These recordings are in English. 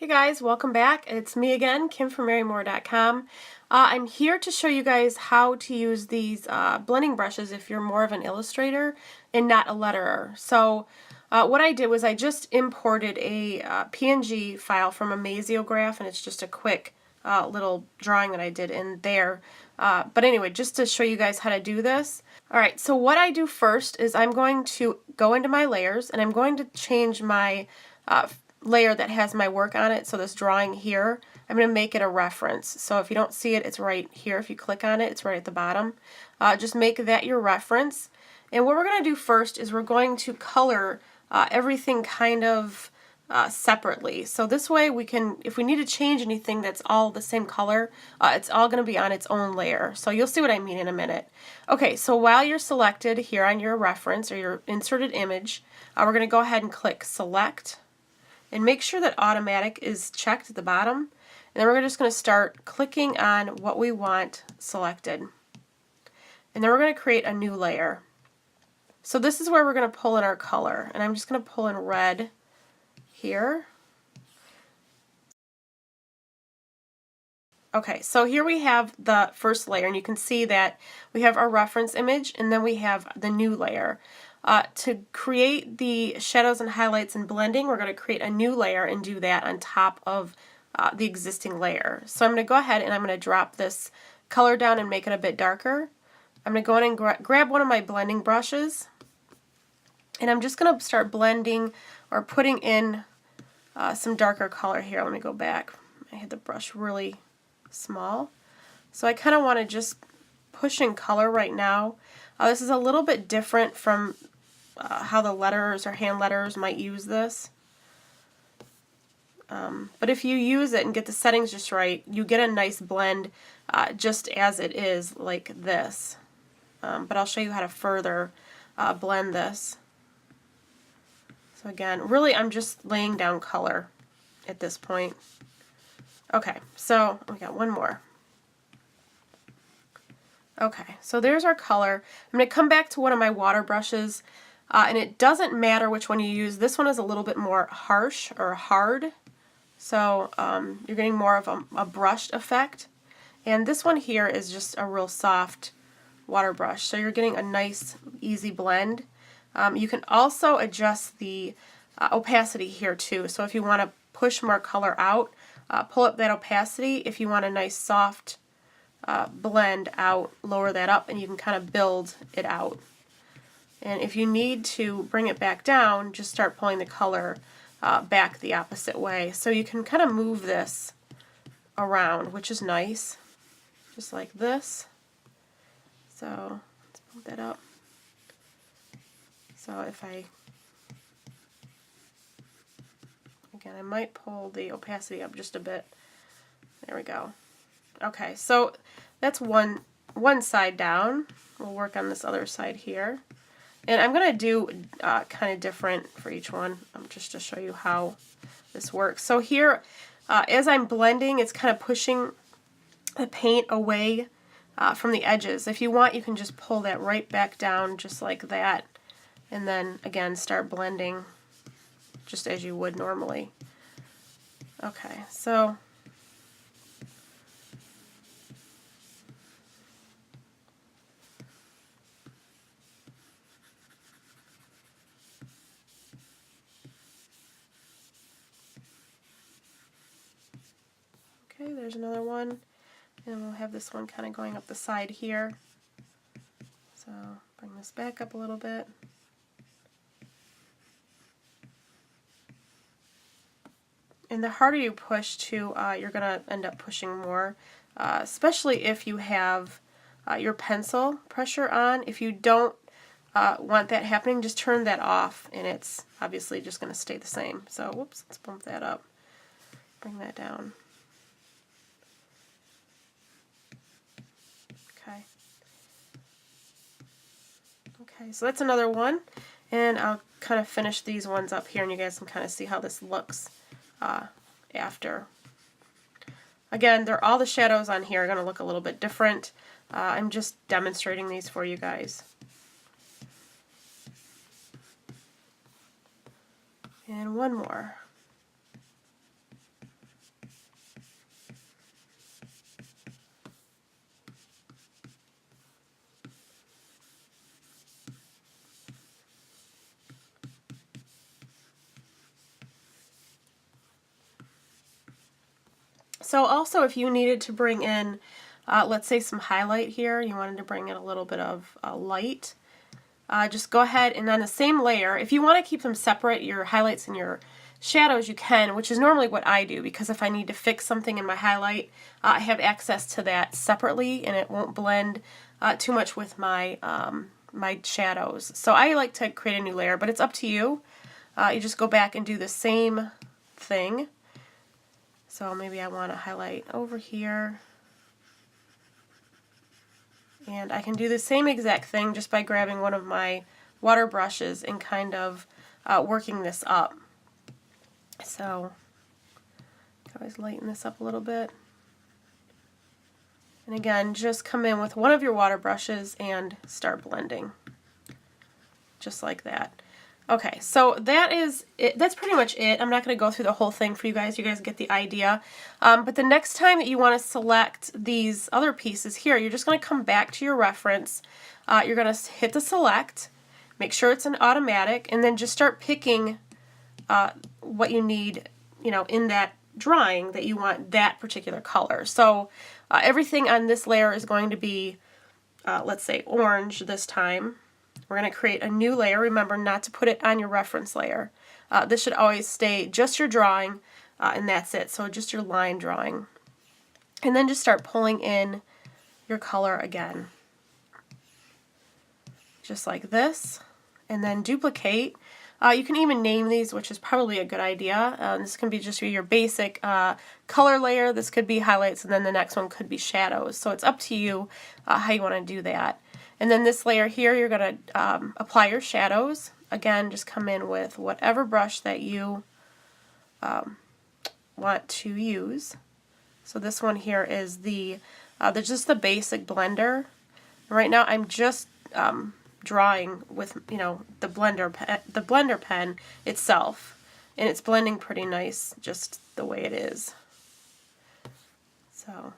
Hey guys, welcome back. It's me again, Kim from MaryMoore.com. I'm here to show you guys how to use these blending brushes if you're more of an illustrator and not a letterer. So what I did was I just imported a PNG file from Amaziograph, and it's just a quick little drawing that I did in there. But anyway, just to show you guys how to do this. Alright, so what I do first is I'm going to go into my layers, and I'm going to change my layer that has my work on it. So this drawing here, I'm going to make it a reference. So if you don't see it, it's right here. If you click on it, it's right at the bottom. Just make that your reference. And what we're going to do first is we're going to color everything kind of separately. So this way we can, if we need to change anything that's all the same color, it's all going to be on its own layer. So you'll see what I mean in a minute. Okay, so while you're selected here on your reference or your inserted image, we're going to go ahead and click Select. And make sure that automatic is checked at the bottom. And then we're just going to start clicking on what we want selected. And then we're going to create a new layer. So this is where we're going to pull in our color. And I'm just going to pull in red here. Okay, so here we have the first layer, and you can see that we have our reference image, and then we have the new layer. To create the shadows and highlights and blending, we're going to create a new layer and do that on top of the existing layer. So I'm going to go ahead and I'm going to drop this color down and make it a bit darker. I'm going to go in and grab one of my blending brushes, and I'm just going to start blending or putting in some darker color here. Let me go back. I had the brush really small. So I kind of want to just push in color right now. This is a little bit different from how the letterers or hand letterers might use this. But if you use it and get the settings just right, you get a nice blend just as it is, like this. But I'll show you how to further blend this. So again, really I'm just laying down color at this point. Okay, so we got one more. Okay, so there's our color. I'm going to come back to one of my water brushes, and it doesn't matter which one you use. This one is a little bit more harsh or hard, so you're getting more of a brushed effect. And this one here is just a real soft water brush, so you're getting a nice, easy blend. You can also adjust the opacity here too, so if you want to push more color out, pull up that opacity. If you want a nice soft blend out, lower that up, and you can kind of build it out. And if you need to bring it back down, just start pulling the color back the opposite way. So you can kind of move this around, which is nice, just like this. So let's pump that up. So if again, I might pull the opacity up just a bit. There we go. Okay, so that's one side down. We'll work on this other side here. And I'm going to do kind of different for each one, just to show you how this works. So here, as I'm blending, it's kind of pushing the paint away from the edges. If you want, you can just pull that right back down just like that. And then, again, start blending just as you would normally. Okay, so okay, there's another one, and we'll have this one kind of going up the side here. So bring this back up a little bit. And the harder you push too, you're going to end up pushing more, especially if you have your pencil pressure on. If you don't want that happening, just turn that off, and it's obviously just going to stay the same. So whoops, let's bump that up, bring that down. Okay. Okay, so that's another one, and I'll kind of finish these ones up here, and you guys can kind of see how this looks after. Again, all the shadows on here are going to look a little bit different. I'm just demonstrating these for you guys. And one more. So also if you needed to bring in, let's say some highlight here, you wanted to bring in a little bit of light, just go ahead and on the same layer, if you want to keep them separate, your highlights and your shadows, you can, which is normally what I do, because if I need to fix something in my highlight, I have access to that separately and it won't blend too much with my my shadows. So I like to create a new layer, but it's up to you. You just go back and do the same thing. So maybe I want to highlight over here. And I can do the same exact thing just by grabbing one of my water brushes and kind of working this up. So always lighten this up a little bit. And again, just come in with one of your water brushes and start blending. Just like that. Okay, so that is it. That's pretty much it. I'm not going to go through the whole thing for you guys. You guys get the idea. But the next time that you want to select these other pieces here, you're just going to come back to your reference. You're going to hit the select, make sure it's an automatic, and then just start picking what you need, you know, in that drawing that you want that particular color. So everything on this layer is going to be, let's say, orange this time. We're going to create a new layer. Remember not to put it on your reference layer. This should always stay just your drawing, and that's it. So just your line drawing. And then just start pulling in your color again. Just like this. And then duplicate. You can even name these, which is probably a good idea. This can be just your basic color layer. This could be highlights, and then the next one could be shadows. So it's up to you how you want to do that. And then this layer here, you're going to apply your shadows. Again, just come in with whatever brush that you want to use. So this one here is just the basic blender. Right now I'm just drawing with, you know, the blender pen itself, and it's blending pretty nice just the way it is. So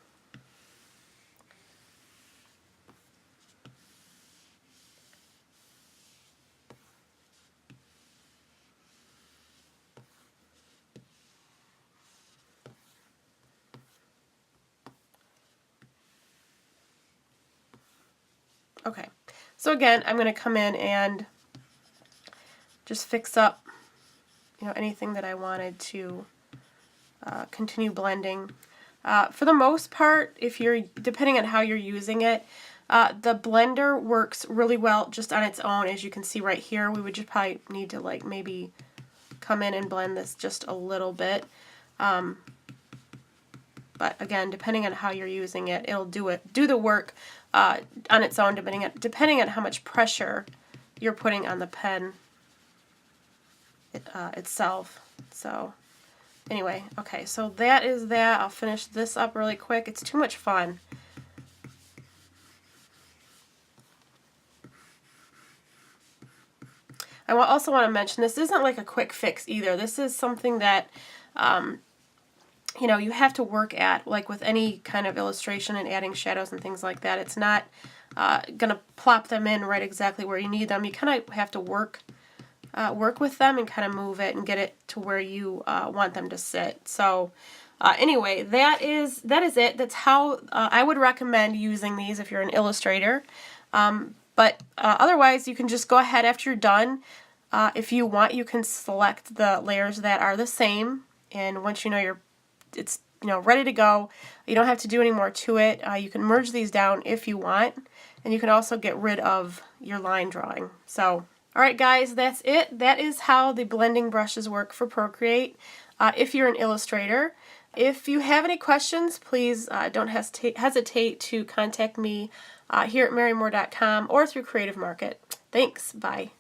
okay, so again, I'm going to come in and just fix up, you know, anything that I wanted to continue blending. For the most part, depending on how you're using it, the blender works really well just on its own. As you can see right here, we would just probably need to like maybe come in and blend this just a little bit. But again, depending on how you're using it, it'll do the work on its own, depending on how much pressure you're putting on the pen itself. So anyway, okay, so that is that. I'll finish this up really quick. It's too much fun. I also want to mention this isn't like a quick fix either. This is something that you know, you have to work at, like with any kind of illustration and adding shadows and things like that. It's not going to plop them in right exactly where you need them. You kind of have to work with them and kind of move it and get it to where you want them to sit. So anyway, that is it. That's how I would recommend using these if you're an illustrator. But otherwise, you can just go ahead after you're done. If you want, you can select the layers that are the same, and once you know it's ready to go, you don't have to do any more to it. You can merge these down if you want, and you can also get rid of your line drawing. So, alright guys, that's it. That is how the blending brushes work for Procreate if you're an illustrator. If you have any questions, please don't hesitate to contact me here at marymore.com or through Creative Market. Thanks. Bye.